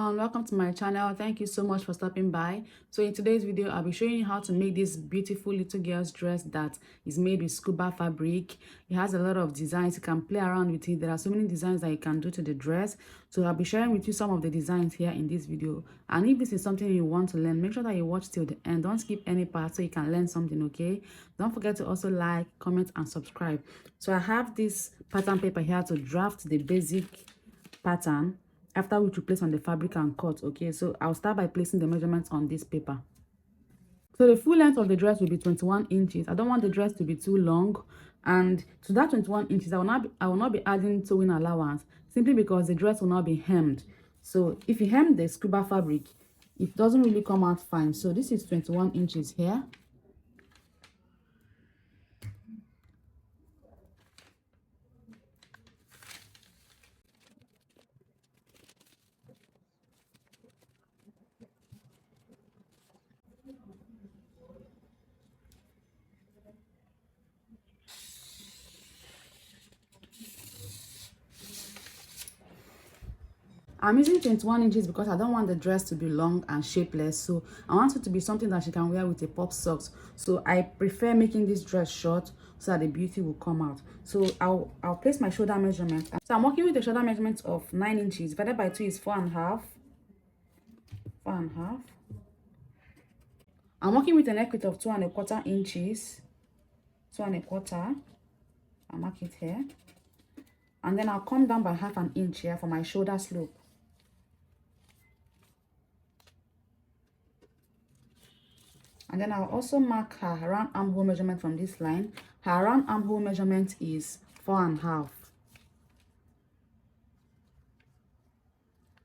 everyone, welcome to my channel. Thank you so much for stopping by. So in today's video, I'll be showing you how to make this beautiful little girl's dress that is made with scuba fabric. It has a lot of designs. You can play around with it. There are so many designs that you can do to the dress. So I'll be sharing with you some of the designs here in this video. And if this is something you want to learn, make sure that you watch till the end. Don't skip any part so you can learn something, okay? Don't forget to also like, comment, and subscribe. So I have this pattern paper here to draft the basic pattern, after which you place on the fabric and cut. Okay, so I'll start by placing the measurements on this paper. So the full length of the dress will be 21 inches. I don't want the dress to be too long, and to that 21 inches I will not be adding sewing allowance, simply because the dress will not be hemmed. So if you hem the scuba fabric, it doesn't really come out fine. So this is 21 inches here. I'm using 21 inches because I don't want the dress to be long and shapeless. So I want it to be something that she can wear with a pop socks. So I prefer making this dress short so that the beauty will come out. So I'll place my shoulder measurement. So I'm working with a shoulder measurement of 9 inches. Divided by 2 is 4.5. 4.5. I'm working with a neck width of 2.25 inches. 2.25. I'll mark it here. And then I'll come down by 1/2 inch here for my shoulder slope. And then I'll also mark her round armhole measurement from this line. Her round armhole measurement is 4.5.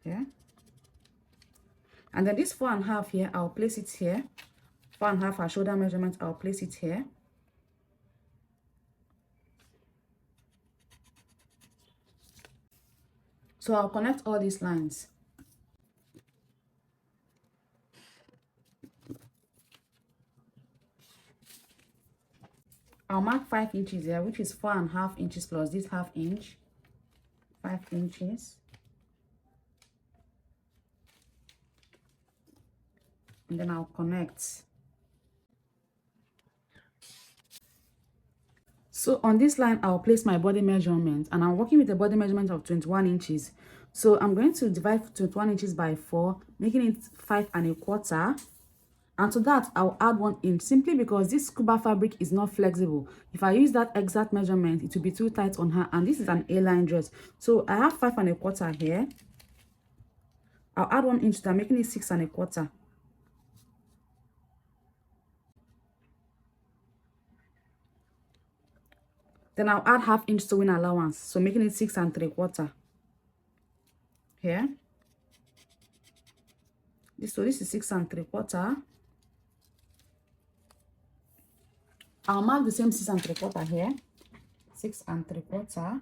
Yeah. And then this 4.5 here, I'll place it here. 4.5 her shoulder measurement, I'll place it here. So I'll connect all these lines. I'll mark 5 inches here, which is 4.5 inches plus this 1/2 inch. 5 inches. And then I'll connect. So on this line, I'll place my body measurement, and I'm working with a body measurement of 21 inches. So I'm going to divide 21 inches by 4, making it 5.25. And to that, I'll add 1 inch, simply because this scuba fabric is not flexible. If I use that exact measurement, it will be too tight on her, and this is an A-line dress. So I have 5.25 here. I'll add 1 inch to that, making it 6.25. Then I'll add 1/2 inch sewing allowance, so making it 6.75 here. So this is 6.75. I'll mark the same 6.75 here. 6.75.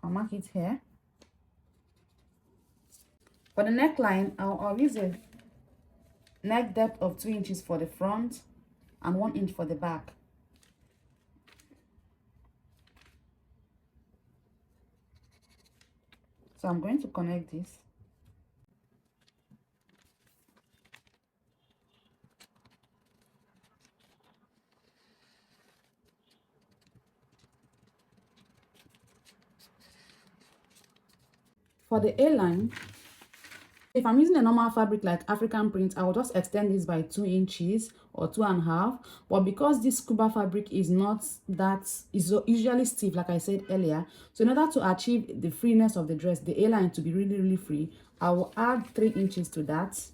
I'll mark it here. For the neckline, I'll use a neck depth of 2 inches for the front and 1 inch for the back. So I'm going to connect this. For the A-line, if I'm using a normal fabric like African print, I will just extend this by 2 inches or 2.5. But because this scuba fabric is usually stiff, like I said earlier, so in order to achieve the freeness of the dress, the A-line to be really free, I will add 3 inches to that.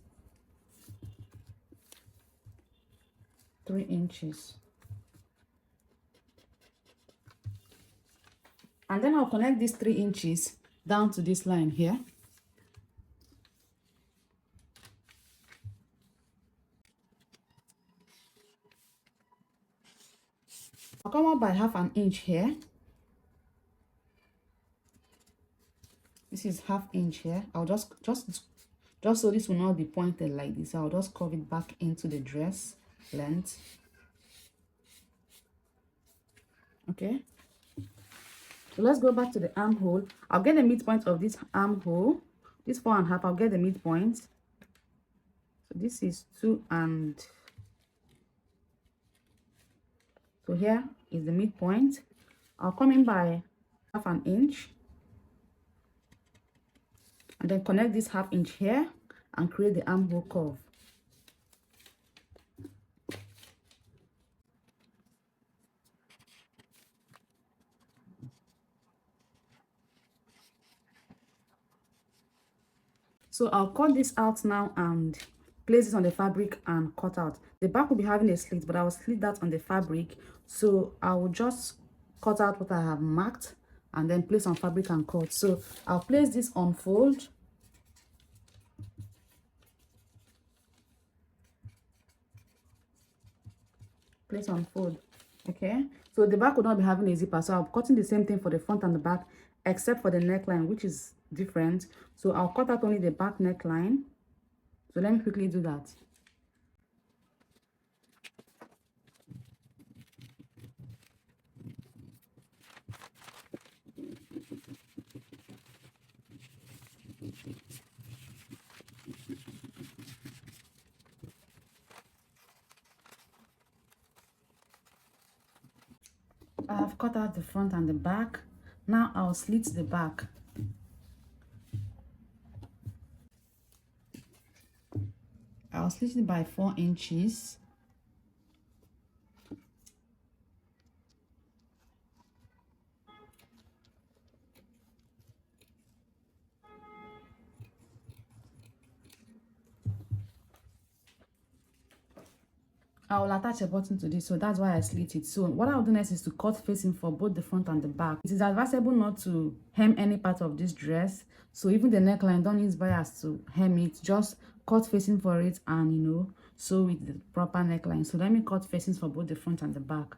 3 inches. And then I'll connect these 3 inches down to this line here. I'll come up by 1/2 inch here. This is 1/2 inch here. I'll just so this will not be pointed like this, I'll just curve it back into the dress length. Okay, so let's go back to the armhole. I'll get the midpoint of this armhole, this 4.5, I'll get the midpoint. So this is 2, and so here is the midpoint. I'll come in by 1/2 inch and then connect this 1/2 inch here and create the armhole curve. So I'll cut this out now and place it on the fabric and cut out. The back will be having a slit, but I will slit that on the fabric. So I will just cut out what I have marked and then place on fabric and cut. So I'll place this on fold. Place on fold. Okay, so the back will not be having a zipper, so I'm cutting the same thing for the front and the back, except for the neckline, which is different. So I'll cut out only the back neckline. So let me quickly do that. I have cut out the front and the back. Now I'll slit the back. I'll slit it by 4 inches. I will attach a button to this, so that's why I slit it. So what I'll do next is to cut facing for both the front and the back. It is advisable not to hem any part of this dress, so even the neckline, don't use bias to hem it. Just cut facing for it and, you know, sew with the proper neckline. So let me cut facings for both the front and the back.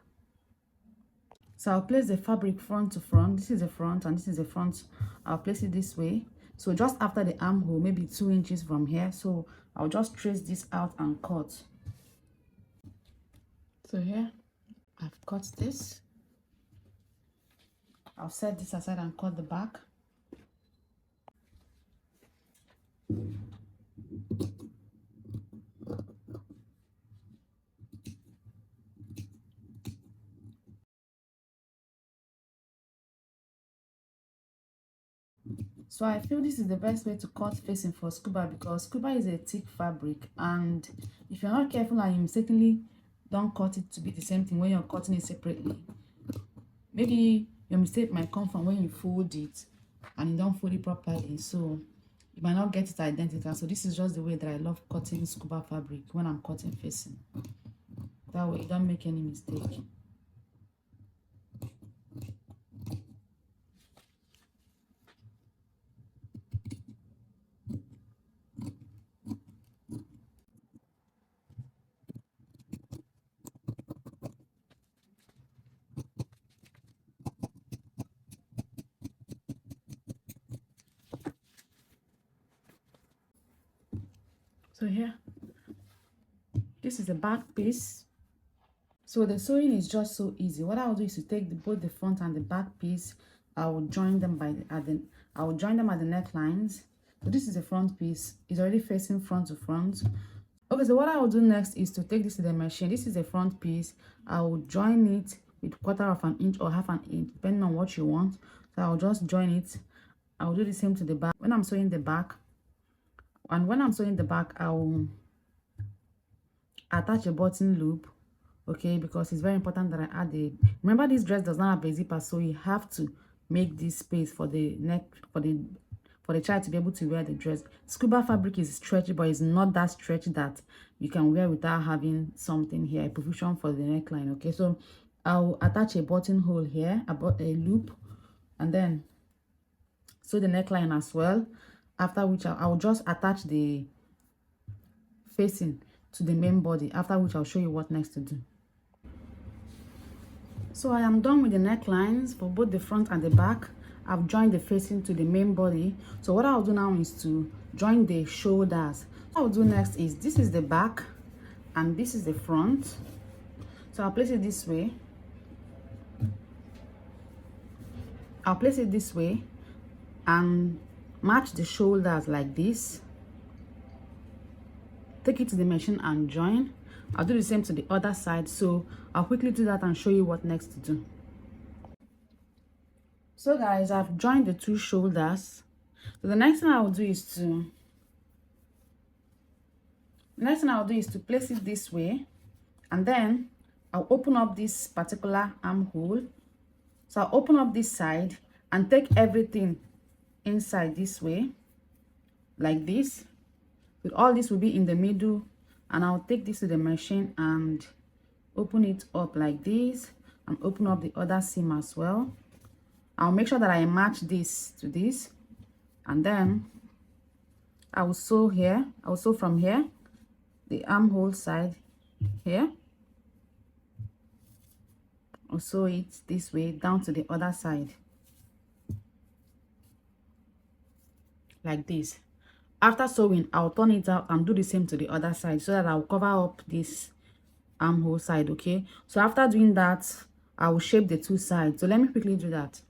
So I'll place the fabric front to front. This is the front and this is the front. I'll place it this way, so just after the armhole, maybe 2 inches from here. So I'll just trace this out and cut. So here I've cut this. I'll set this aside and cut the back. So I feel this is the best way to cut facing for scuba, because scuba is a thick fabric, and if you're not careful and you mistakenly don't cut it to be the same thing when you're cutting it separately, maybe your mistake might come from when you fold it and you don't fold it properly, so you might not get it identical. So this is just the way that I love cutting scuba fabric when I'm cutting facing. That way you don't make any mistake. So here, this is the back piece. So the sewing is just so easy. What I'll do is to take both the front and the back piece. I will join them at the necklines. So this is the front piece. It's already facing front to front. Okay, so what I will do next is to take this to the machine. This is the front piece. I will join it with 1/4 inch or 1/2 inch, depending on what you want. So I'll just join it. I'll do the same to the back. When I'm sewing the back, I will attach a button loop. Okay, because it's very important that I add a, remember this dress does not have a zipper, so you have to make this space for the neck, for the child to be able to wear the dress. Scuba fabric is stretchy, but it's not that stretchy that you can wear without having something here, a provision for the neckline. Okay, so I'll attach a buttonhole here, about a loop, and then sew the neckline as well, after which I'll just attach the facing to the main body, after which I'll show you what next to do. So I am done with the necklines for both the front and the back. I've joined the facing to the main body. So what I'll do now is to join the shoulders. What I'll do next is, this is the back and this is the front. So I'll place it this way. And match the shoulders like this, take it to the machine and join. I'll do the same to the other side, so I'll quickly do that and show you what next to do. So guys, I've joined the two shoulders. So the next thing I'll do is to place it this way, and then I'll open up this particular armhole. So I'll open up this side and take everything inside this way, like this. With all this will be in the middle, and I'll take this to the machine and open it up like this, and open up the other seam as well. I'll make sure that I match this to this, and then I will sew here. I'll sew from here, the armhole side here. I'll sew it this way down to the other side, like this. After sewing, I'll turn it out and do the same to the other side, so that I'll cover up this armhole side. Okay, so after doing that, I will shape the two sides. So let me quickly do that.